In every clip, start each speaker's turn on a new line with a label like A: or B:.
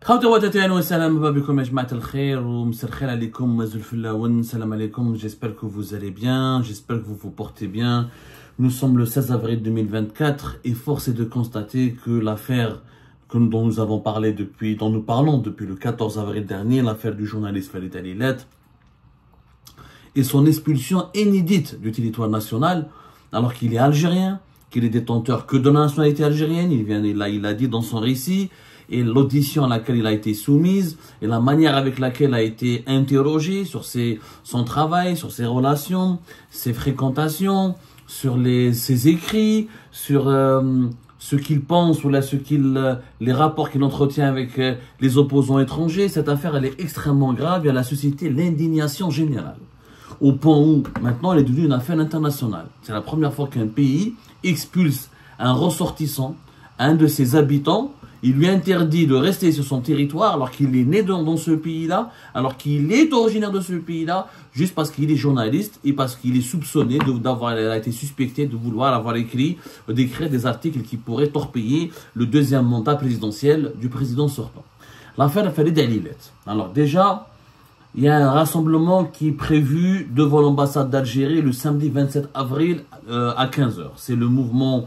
A: خوتي واتاتي اهلا وسهلا بكم يا جماعة الخير ومساء الخير عليكم زلفلاون السلام عليكم. J'espère que vous allez bien, j'espère que vous vous portez bien. Nous sommes le 16 avril 2024 et force est de constater que l'affaire dont nous avons parlé dont nous parlons depuis le 14 avril dernier, l'affaire du journaliste Farid Halilet et son expulsion inédite du territoire national alors qu'il est algérien, qu'il est détenteur que de la nationalité algérienne, il a dit dans son récit, et l'audition à laquelle il a été soumise, et la manière avec laquelle il a été interrogé sur son travail, sur ses relations, ses fréquentations, sur ses écrits, sur ce qu'il pense ou les rapports qu'il entretient avec les opposants étrangers. Cette affaire, elle est extrêmement grave et elle a suscité l'indignation générale. Au point où, maintenant, elle est devenue une affaire internationale. C'est la première fois qu'un pays expulse un ressortissant, un de ses habitants. Il lui interdit de rester sur son territoire alors qu'il est né dans ce pays-là, alors qu'il est originaire de ce pays-là, juste parce qu'il est journaliste et parce qu'il est soupçonné d'avoir été suspecté de vouloir avoir d'écrire des articles qui pourraient torpiller le deuxième mandat présidentiel du président sortant. L'affaire Farid Halilet. Alors déjà, il y a un rassemblement qui est prévu devant l'ambassade d'Algérie le samedi 27 avril à 15 h. C'est le mouvement...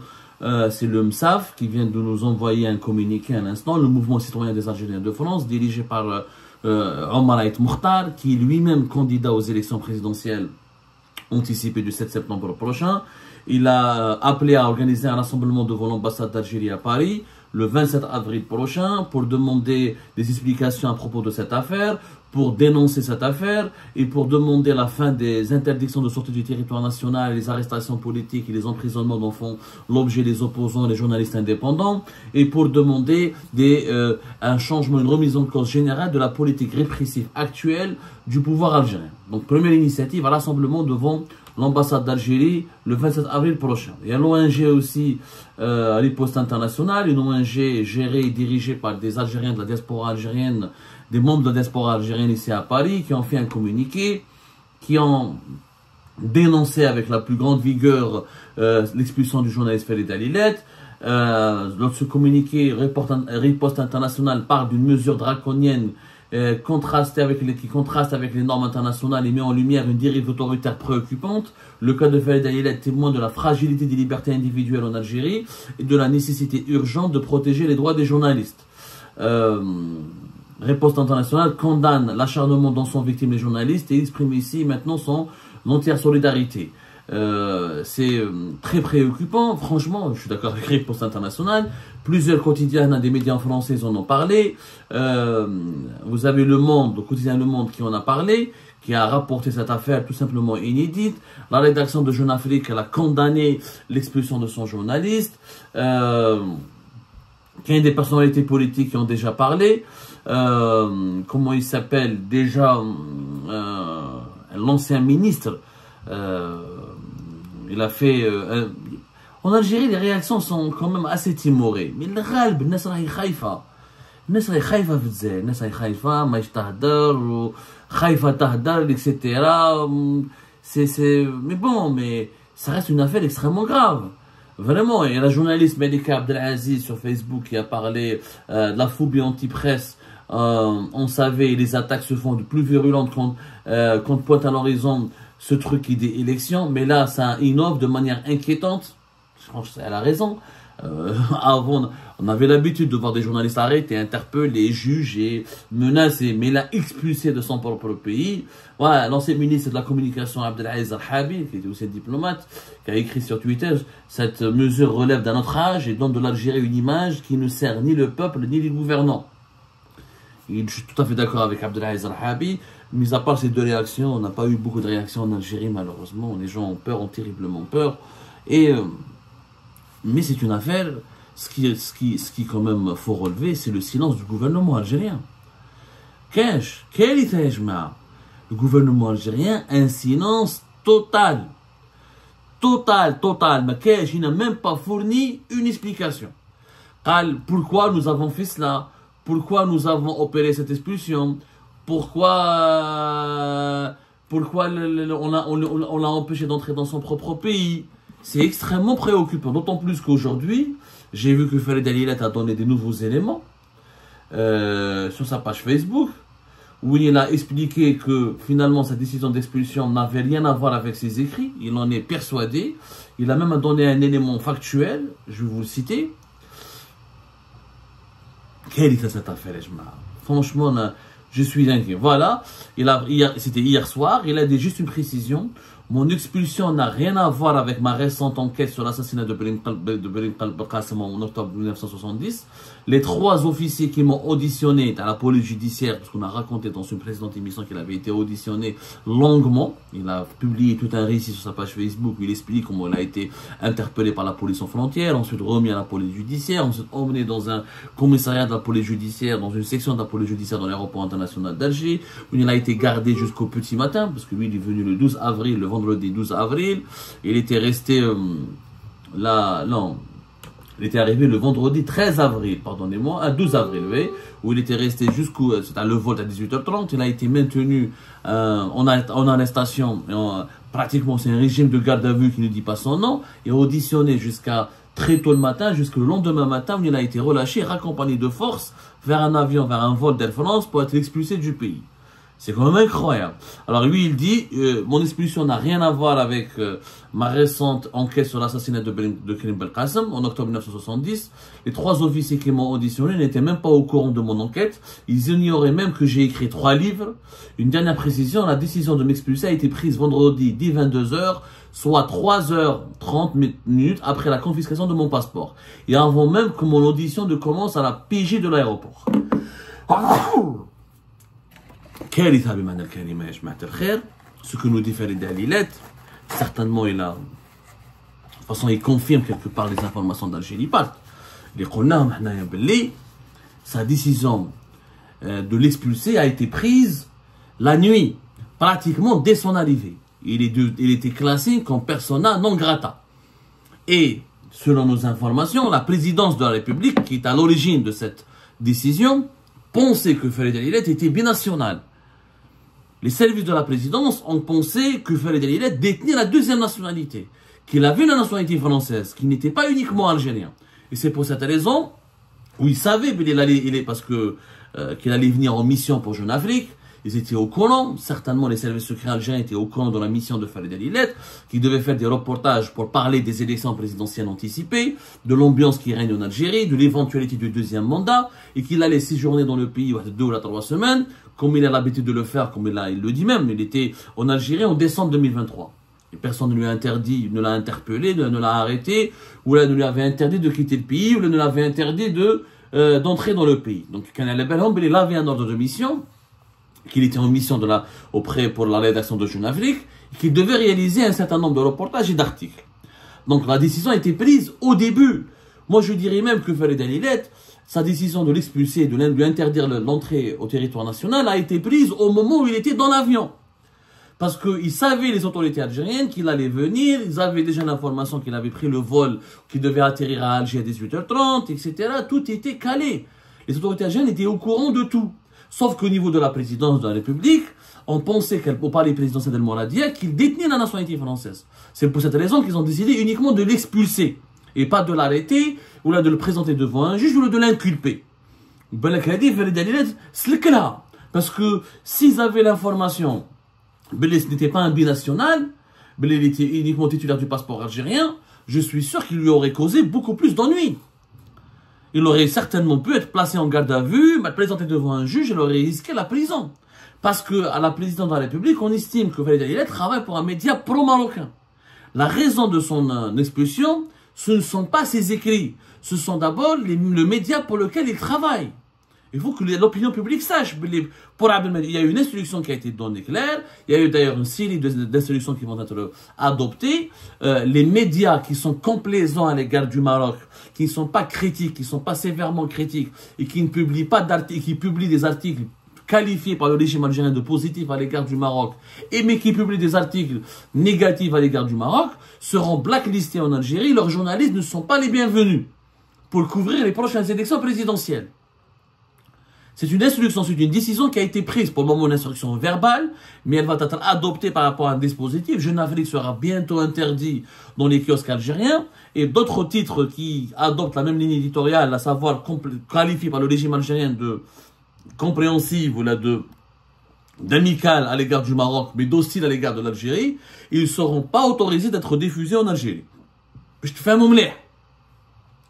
A: c'est le MSAF qui vient de nous envoyer un communiqué à l'instant, le mouvement citoyen des Algériens de France, dirigé par Omar Aït Mokhtar, qui est lui-même candidat aux élections présidentielles anticipées du 7 septembre prochain. Il a appelé à organiser un rassemblement devant l'ambassade d'Algérie à Paris le 27 avril prochain pour demander des explications à propos de cette affaire, pour dénoncer cette affaire et pour demander la fin des interdictions de sortie du territoire national, les arrestations politiques et les emprisonnements dont font l'objet les opposants, les journalistes indépendants, et pour demander un changement, une remise en cause générale de la politique répressive actuelle du pouvoir algérien. Donc première initiative, un rassemblement devant l'ambassade d'Algérie le 27 avril prochain. Il y a l'ONG aussi, Riposte Internationale, une ONG gérée et dirigée par des Algériens de la diaspora algérienne, des membres de la diaspora algérienne ici à Paris, qui ont fait un communiqué, qui ont dénoncé avec la plus grande vigueur l'expulsion du journaliste Farid Halilet. Dans ce communiqué, Riposte Internationale parle d'une mesure draconienne qui contraste avec les normes internationales et met en lumière une dérive autoritaire préoccupante. Le cas de Farid Halilet témoigne de la fragilité des libertés individuelles en Algérie et de la nécessité urgente de protéger les droits des journalistes. Riposte Internationale condamne l'acharnement dont sont victimes les journalistes et exprime ici maintenant son entière solidarité. C'est très préoccupant, franchement, je suis d'accord avec Riposte Internationale. Plusieurs quotidiens des médias français en ont parlé. Vous avez Le quotidien Le Monde qui en a parlé, qui a rapporté cette affaire tout simplement inédite. La rédaction de Jeune Afrique, elle a condamné l'expulsion de son journaliste. Il y a des personnalités politiques qui ont déjà parlé. Comment il s'appelle déjà, l'ancien ministre, il a fait en Algérie les réactions sont quand même assez timorées, mais le غالب الناس راهي خايفة في الجزائر، الناس راهي خايفة ما تهدر وخايفة تهدر etc. Mais bon, mais ça reste une affaire extrêmement grave. Vraiment, et la journaliste Melika Abdelaziz sur Facebook qui a parlé de la phobie anti-presse. On savait, les attaques se font de plus virulentes quand pointe à l'horizon ce truc qui dit élection, mais là ça innove de manière inquiétante. Je pense qu'elle a raison. Avant, on avait l'habitude de voir des journalistes arrêtés, interpellés, jugés, menacés, mais là expulsés de son propre pays. Voilà, l'ancien ministre de la communication Abdelaziz Al-Habi, qui était aussi diplomate, qui a écrit sur Twitter, cette mesure relève d'un autre âge et donne de l'Algérie une image qui ne sert ni le peuple ni les gouvernants. Et je suis tout à fait d'accord avec Abdelaziz Al-Habi. Mis à part ces deux réactions, on n'a pas eu beaucoup de réactions en Algérie, malheureusement. Les gens ont peur, ont terriblement peur. Mais c'est une affaire, ce qui quand même faut relever, c'est le silence du gouvernement algérien. Le gouvernement algérien, un silence total. Total. Mais il n'a même pas fourni une explication. Pourquoi nous avons fait cela? Pourquoi nous avons opéré cette expulsion? Pourquoi on l'a empêché d'entrer dans son propre pays? C'est extrêmement préoccupant, d'autant plus qu'aujourd'hui, j'ai vu que Farid Halilet a donné des nouveaux éléments. sur sa page Facebook, où il a expliqué que finalement sa décision d'expulsion n'avait rien à voir avec ses écrits. Il en est persuadé. Il a même donné un élément factuel, je vais vous le citer. Quelle est cette affaire, franchement, je suis inquiet. Voilà, c'était hier soir, il a dit juste une précision. Mon expulsion n'a rien à voir avec ma récente enquête sur l'assassinat de Berim Qassem en octobre 1970. Les 3 officiers qui m'ont auditionné à la police judiciaire, parce qu'on a raconté dans une précédente émission qu'il avait été auditionné longuement. Il a publié tout un récit sur sa page Facebook où il explique comment il a été interpellé par la police aux frontières, ensuite remis à la police judiciaire, ensuite emmené dans un commissariat de la police judiciaire, dans une section de la police judiciaire dans l'aéroport international d'Alger, où il a été gardé jusqu'au petit matin, parce que lui il est venu le 12 avril, le vendredi 12 avril. Il était resté là, non. Il était arrivé le vendredi 13 avril, pardonnez-moi, 12 avril, oui, où il était resté jusqu'au, c'était le vol à 18h30. Il a été maintenu en arrestation, pratiquement c'est un régime de garde à vue qui ne dit pas son nom, et auditionné jusqu'à très tôt le matin, jusqu'au lendemain matin, où il a été relâché, raccompagné de force vers un avion, vers un vol d'Air France pour être expulsé du pays. C'est quand même incroyable. Alors lui, il dit, mon expulsion n'a rien à voir avec ma récente enquête sur l'assassinat de Berim Qassem en octobre 1970. Les 3 officiers qui m'ont auditionné n'étaient même pas au courant de mon enquête. Ils ignoraient même que j'ai écrit 3 livres. Une dernière précision, la décision de m'expulser a été prise vendredi dès 22h, soit 3h30 après la confiscation de mon passeport. Et avant même que mon audition ne commence à la PJ de l'aéroport. Ce que nous dit Farid Halilet, certainement il a, de toute façon il confirme quelque part les informations d'Algérie Part. Sa décision de l'expulser a été prise la nuit, pratiquement dès son arrivée. Il était classé comme persona non grata. Et selon nos informations, la présidence de la République, qui est à l'origine de cette décision, pensait que Farid Halilet était binational. Les services de la présidence ont pensé que Farid Halilet détenait la 2e nationalité, qu'il avait la nationalité française, qu'il n'était pas uniquement algérien. Et c'est pour cette raison où il savait qu'il allait venir en mission pour Jeune Afrique. Ils étaient au courant, certainement les services secrets algériens étaient au courant de la mission de Farid Halilet, qui devait faire des reportages pour parler des élections présidentielles anticipées, de l'ambiance qui règne en Algérie, de l'éventualité du 2e mandat, et qu'il allait séjourner dans le pays 2 ou 3 semaines, comme il a l'habitude de le faire, comme il le dit même. Il était en Algérie en décembre 2023. Et personne ne lui a interdit, ne l'a interpellé, ne l'a arrêté, ou là ne lui avait interdit de quitter le pays, ou ne l'avait interdit d'entrer dans le pays. Donc, quand il avait un ordre de mission, qu'il était en mission pour la rédaction de Jeune Afrique, qu'il devait réaliser un certain nombre de reportages et d'articles. Donc la décision a été prise au début. Moi je dirais même que Farid Halilet, sa décision de l'expulser, de lui interdire l'entrée au territoire national a été prise au moment où il était dans l'avion. Parce qu'ils savaient, les autorités algériennes, qu'il allait venir, ils avaient déjà l'information qu'il avait pris le vol, qu'il devait atterrir à Alger à 18h30, etc. Tout était calé. Les autorités algériennes étaient au courant de tout. Sauf qu'au niveau de la présidence de la République, on pensait qu'au palais présidentiel d'El Mouradia, qu'il détenait la nationalité française. C'est pour cette raison qu'ils ont décidé uniquement de l'expulser. Et pas de l'arrêter, ou là de le présenter devant un juge, ou de l'inculper. Parce que s'ils avaient l'information, ce n'était pas un binational, il était uniquement titulaire du passeport algérien, je suis sûr qu'il lui aurait causé beaucoup plus d'ennuis. Il aurait certainement pu être placé en garde à vue, présenté devant un juge, il aurait risqué la prison. Parce que à la présidence de la République, on estime que Farid Halilet travaille pour un média pro-marocain. La raison de son expulsion, ce ne sont pas ses écrits. Ce sont d'abord le média pour lequel il travaille. Il faut que l'opinion publique sache. Pour il y a une instruction qui a été donnée claire. Il y a eu d'ailleurs une série d'instructions qui vont être adoptées. Les médias qui sont complaisants à l'égard du Maroc, qui ne sont pas critiques, qui ne sont pas sévèrement critiques et qui ne publient pas d'articles, qui publient des articles qualifiés par le régime algérien de positifs à l'égard du Maroc, mais qui publient des articles négatifs à l'égard du Maroc, seront blacklistés en Algérie. Leurs journalistes ne sont pas les bienvenus pour couvrir les prochaines élections présidentielles. C'est une instruction, c'est une décision qui a été prise pour le moment, une instruction verbale, mais elle va être adoptée par rapport à un dispositif. Jeune Afrique sera bientôt interdit dans les kiosques algériens et d'autres titres qui adoptent la même ligne éditoriale, à savoir qualifiés par le régime algérien de compréhensive ou d'amical à l'égard du Maroc, mais d'hostile à l'égard de l'Algérie, ils ne seront pas autorisés d'être diffusés en Algérie. Je te fais un moumelé.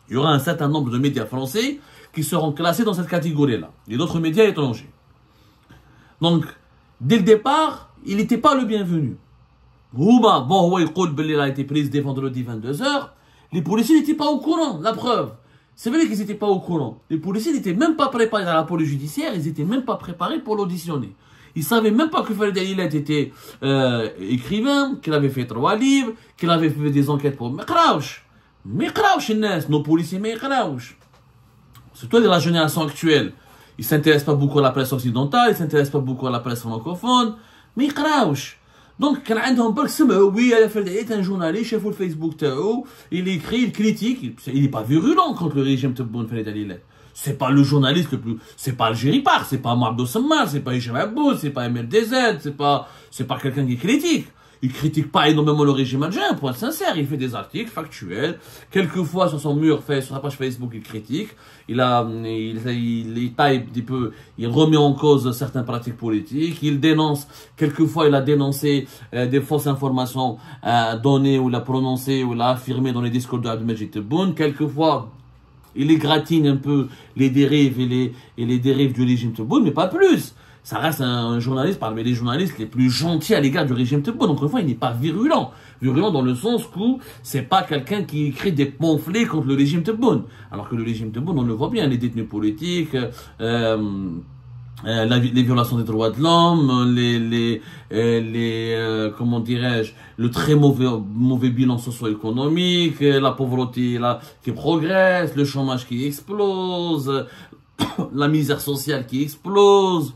A: Il y aura un certain nombre de médias français qui seront classés dans cette catégorie-là. Et d'autres médias étrangers. Donc, dès le départ, il n'était pas le bienvenu. Bon, il a été pris dès vendredi 22h. Les policiers n'étaient pas au courant, la preuve. C'est vrai qu'ils n'étaient pas au courant. Les policiers n'étaient même pas préparés à la police judiciaire, ils n'étaient même pas préparés pour l'auditionner. Ils ne savaient même pas que Farid Alilet était écrivain, qu'il avait fait 3 livres, qu'il avait fait des enquêtes pour Mekrawch, nos policiers Mekrawch. C'est toi de la génération actuelle. Ils ne s'intéressent pas beaucoup à la presse occidentale, ils ne s'intéressent pas beaucoup à la presse francophone. Mekrawch. Donc, quand oui, Farid Alilet est un journaliste, chef de Facebook, il écrit, il critique, il n'est pas virulent contre le régime de Farid Alilet. C'est pas le journaliste le plus, c'est pas Algérie Par, c'est pas Moabdo Semmar, c'est pas Hicham Aboud, c'est pas MLDZ, c'est pas quelqu'un qui critique. Il critique pas énormément le régime algérien, pour être sincère, il fait des articles factuels, quelquefois sur son mur, sur sa page Facebook, il critique, il taille un peu, il remet en cause certaines pratiques politiques, il dénonce, quelquefois il a dénoncé des fausses informations données ou l'a prononcées ou l'a affirmées dans les discours de Abdelmajid Tebboune, quelquefois il égratigne un peu les dérives et les dérives du régime Tebboune, mais pas plus. Ça reste un journaliste parmi les journalistes les plus gentils à l'égard du régime Tebboune. Donc, une fois, il n'est pas virulent. Virulent dans le sens où c'est pas quelqu'un qui écrit des pamphlets contre le régime Tebboune. Alors que le régime Tebboune, on le voit bien, les détenus politiques, les violations des droits de l'homme, comment dirais-je, le très mauvais bilan socio-économique, la pauvreté qui progresse, le chômage qui explose, la misère sociale qui explose.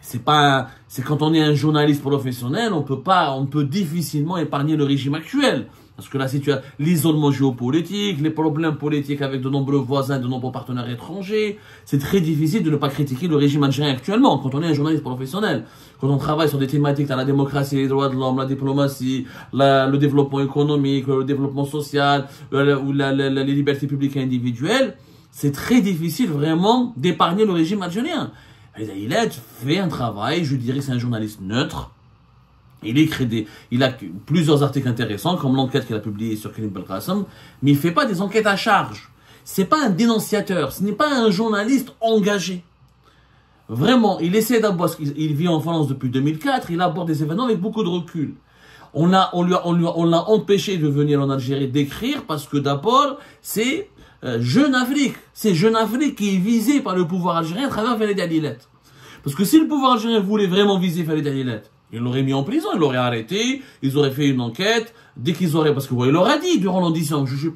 A: C'est quand on est un journaliste professionnel, on peut difficilement épargner le régime actuel. Parce que la situation, l'isolement géopolitique, les problèmes politiques avec de nombreux voisins, de nombreux partenaires étrangers, c'est très difficile de ne pas critiquer le régime algérien actuellement, quand on est un journaliste professionnel. Quand on travaille sur des thématiques dans la démocratie, les droits de l'homme, la diplomatie, le développement économique, le développement social, ou les libertés publiques et individuelles, c'est très difficile vraiment d'épargner le régime algérien. Il a fait un travail, je dirais que c'est un journaliste neutre. Il a plusieurs articles intéressants, comme l'enquête qu'il a publiée sur Karim Belkacem, mais il ne fait pas des enquêtes à charge. C'est pas un dénonciateur, ce n'est pas un journaliste engagé. Vraiment, il essaie d'abord, il vit en France depuis 2004, il aborde des événements avec beaucoup de recul. On l'a empêché de venir en Algérie d'écrire parce que d'abord, c'est Jeune Afrique. C'est Jeune Afrique qui est visé par le pouvoir algérien à travers Farid Alilet. Parce que si le pouvoir algérien voulait vraiment viser Farid Alilet, il l'aurait mis en prison, il l'aurait arrêté, ils auraient fait une enquête, dès qu'ils auraient, parce que il leur a dit durant l'audition, je suis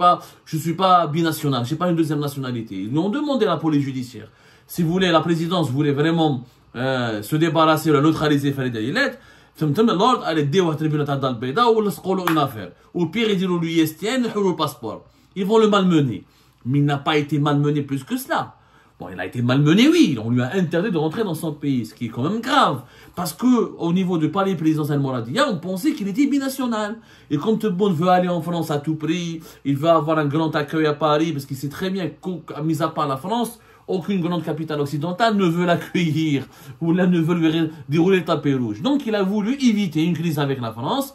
A: pas binational, j'ai pas une deuxième nationalité. Ils lui ont demandé à la police judiciaire. Si vous voulez, la présidence voulait vraiment se débarrasser ou la neutraliser Farid Alilet, l'ordre allait dire au tribunal d'Al-Beida ou une affaire. Au pire, ils diront lui Estienne, le passeport. Ils vont le malmener. Mais il n'a pas été malmené plus que cela. Bon, il a été malmené, oui. On lui a interdit de rentrer dans son pays, ce qui est quand même grave. Parce que, au niveau du palais présidentiel Mouradia, on pensait qu'il était binational. Et comme Tebboune veut aller en France à tout prix, il veut avoir un grand accueil à Paris, parce qu'il sait très bien qu'à mis à part la France, aucune grande capitale occidentale ne veut l'accueillir, ou là ne veut lui dérouler le tapis rouge. Donc, il a voulu éviter une crise avec la France,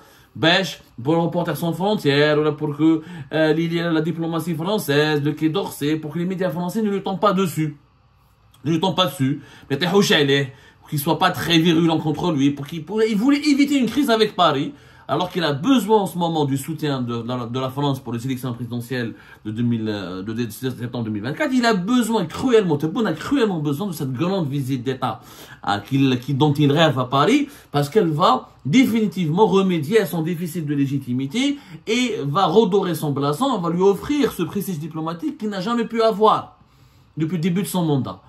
A: pour remporter son frontière, pour que la diplomatie française, le Quai d'Orsay, pour que les médias français ne lui tombent pas dessus. Ne lui tombent pas dessus. Mais pour qu'il ne soit pas très virulent contre lui, il voulait éviter une crise avec Paris, alors qu'il a besoin en ce moment du soutien de la France pour les élections présidentielles de septembre 2024. Il a besoin cruellement, Tebboune a cruellement besoin de cette grande visite d'État dont il rêve à Paris, parce qu'elle va définitivement remédier à son déficit de légitimité et va redorer son blason, va lui offrir ce prestige diplomatique qu'il n'a jamais pu avoir depuis le début de son mandat.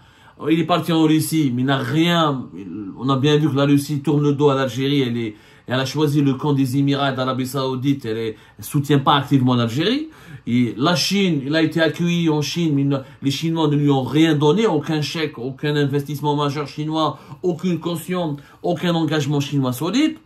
A: Il est parti en Russie, mais il n'a rien. On a bien vu que la Russie tourne le dos à l'Algérie, elle a choisi le camp des Émirats d'Arabie Saoudite, elle soutient pas activement l'Algérie. La Chine, il a été accueilli en Chine, mais les Chinois ne lui ont rien donné, aucun chèque, aucun investissement majeur chinois, aucune caution, aucun engagement chinois solide.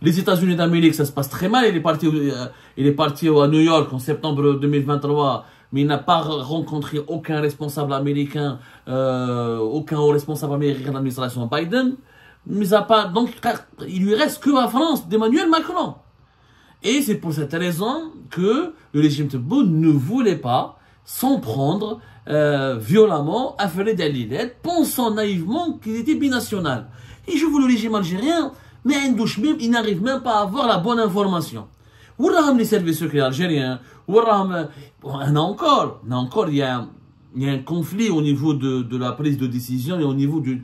A: Les États-Unis d'Amérique, ça se passe très mal. Il est parti à New York en septembre 2023, mais il n'a pas rencontré aucun responsable américain, aucun responsable américain de l'administration Biden. Donc, il lui reste que la France d'Emmanuel Macron. Et c'est pour cette raison que le régime Tebboune ne voulait pas s'en prendre violemment à Farid El-Iled, pensant naïvement qu'il était binational. Et je vois le régime algérien, mais il n'arrive même pas à avoir la bonne information. Les services secrets algériens, encore, il y a un conflit au niveau de la prise de décision et au niveau de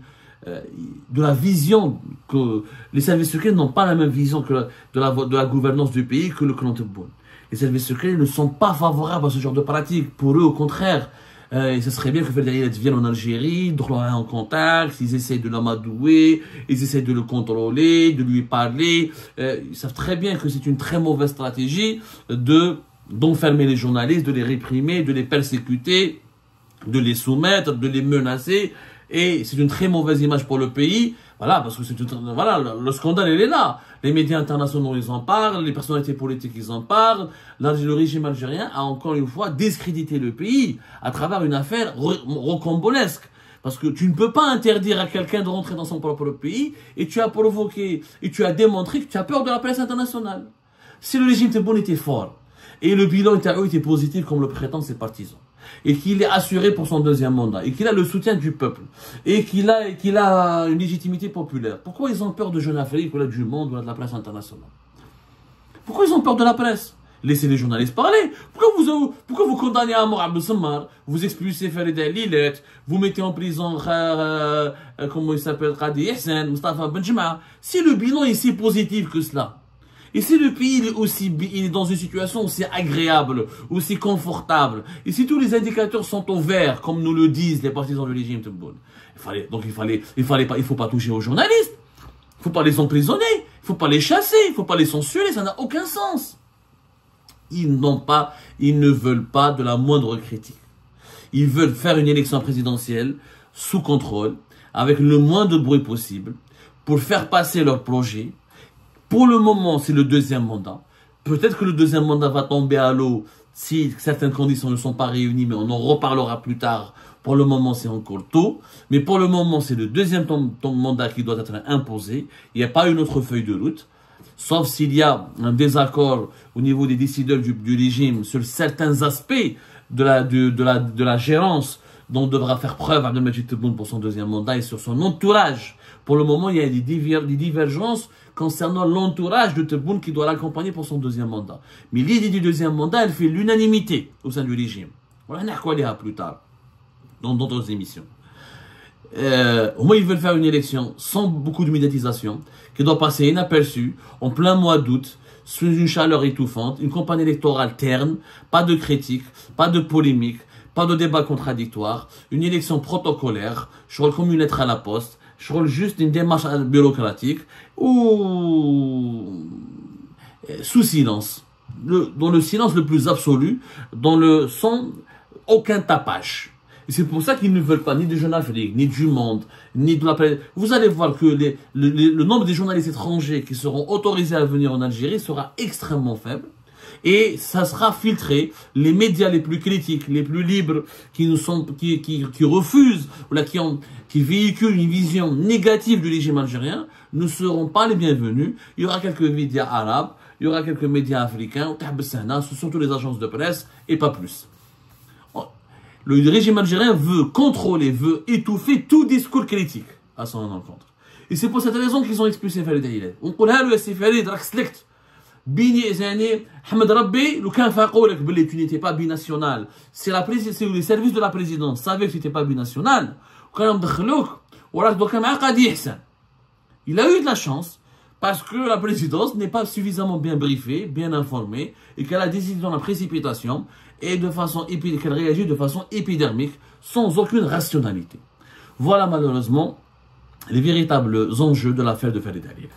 A: la vision que les services secrets n'ont pas la même vision que de la gouvernance du pays que le clan Tebboune. Les services secrets ne sont pas favorables à ce genre de pratique. Pour eux, au contraire, et ce serait bien que Farid El-Iled vienne en Algérie, de rentrer en contact, ils essayent de l'amadouer, ils essayent de le contrôler, de lui parler. Ils savent très bien que c'est une très mauvaise stratégie d'enfermer les journalistes, de les réprimer, de les persécuter, de les soumettre, de les menacer. Et c'est une très mauvaise image pour le pays. Voilà, parce que le scandale, il est là. Les médias internationaux, ils en parlent, les personnalités politiques, ils en parlent. Là, le régime algérien a encore une fois discrédité le pays à travers une affaire rocambolesque. Parce que tu ne peux pas interdire à quelqu'un de rentrer dans son propre pays et tu as provoqué, et tu as démontré que tu as peur de la presse internationale. Si le régime Tebboune était fort et le bilan était positif comme le prétendent ses partisans, et qu'il est assuré pour son deuxième mandat, et qu'il a le soutien du peuple, et qu'il a une légitimité populaire, pourquoi ils ont peur de Jeune Afrique, ou là, du monde, ou là, de la presse internationale? Pourquoi ils ont peur de la presse? Laissez les journalistes parler. Pourquoi vous condamnez à mort Abdel Semmar, vous expulsez Farid El-Iled, vous mettez en prison, comment il s'appelle, Khadi Hsen, Mustafa Benjma? Si le bilan est si positif que cela, et si le pays il est dans une situation aussi agréable, aussi confortable, et si tous les indicateurs sont au vert, comme nous le disent les partisans du régime Tebboune, il faut pas toucher aux journalistes, il faut pas les emprisonner, il faut pas les chasser, il faut pas les censurer, ça n'a aucun sens. Ils ne veulent pas de la moindre critique. Ils veulent faire une élection présidentielle sous contrôle, avec le moins de bruit possible, pour faire passer leur projet. Pour le moment, c'est le deuxième mandat. Peut-être que le deuxième mandat va tomber à l'eau si certaines conditions ne sont pas réunies, mais on en reparlera plus tard. Pour le moment, c'est encore tôt. Mais pour le moment, c'est le deuxième mandat qui doit être imposé. Il n'y a pas une autre feuille de route. Sauf s'il y a un désaccord au niveau des décideurs du régime sur certains aspects de la gérance dont devra faire preuve Abdelmadjid Tebboune pour son deuxième mandat et sur son entourage. Pour le moment, il y a des divergences concernant l'entourage de Tebboune qui doit l'accompagner pour son deuxième mandat. Mais l'idée du deuxième mandat, elle fait l'unanimité au sein du régime. On va en parler plus tard, dans d'autres émissions. Au moins, ils veulent faire une élection sans beaucoup de médiatisation, qui doit passer inaperçue, en plein mois d'août, sous une chaleur étouffante, une campagne électorale terne, pas de critique, pas de polémique, pas de débat contradictoire, une élection protocolaire, je roule comme une lettre à la poste, je roule juste une démarche bureaucratique, ou sous silence, dans le silence le plus absolu, sans aucun tapage. Et c'est pour ça qu'ils ne veulent pas ni de Jeune Afrique, ni du Monde, ni de la planète. Vous allez voir que le nombre de journalistes étrangers qui seront autorisés à venir en Algérie sera extrêmement faible. Et ça sera filtré. Les médias les plus critiques, les plus libres, qui refusent, ou là, qui véhiculent une vision négative du régime algérien, ne seront pas les bienvenus. Il y aura quelques médias arabes, il y aura quelques médias africains, surtout les agences de presse, et pas plus. Le régime algérien veut contrôler, veut étouffer tout discours critique à son encontre. Et c'est pour cette raison qu'ils ont expulsé Farid El-Iled. On dit à lui, Farid, rakslikt. Bini Zani, Ahmed Rabbi, le can faqoulek, tu n'étais pas binational. C'est le service de la présidence savait que tu n'étais pas binational. Il a eu de la chance parce que la présidence n'est pas suffisamment bien briefée, bien informée, et qu'elle a décidé dans la précipitation et qu'elle réagit de façon épidermique, sans aucune rationalité. Voilà malheureusement les véritables enjeux de l'affaire de Farid El-Iled.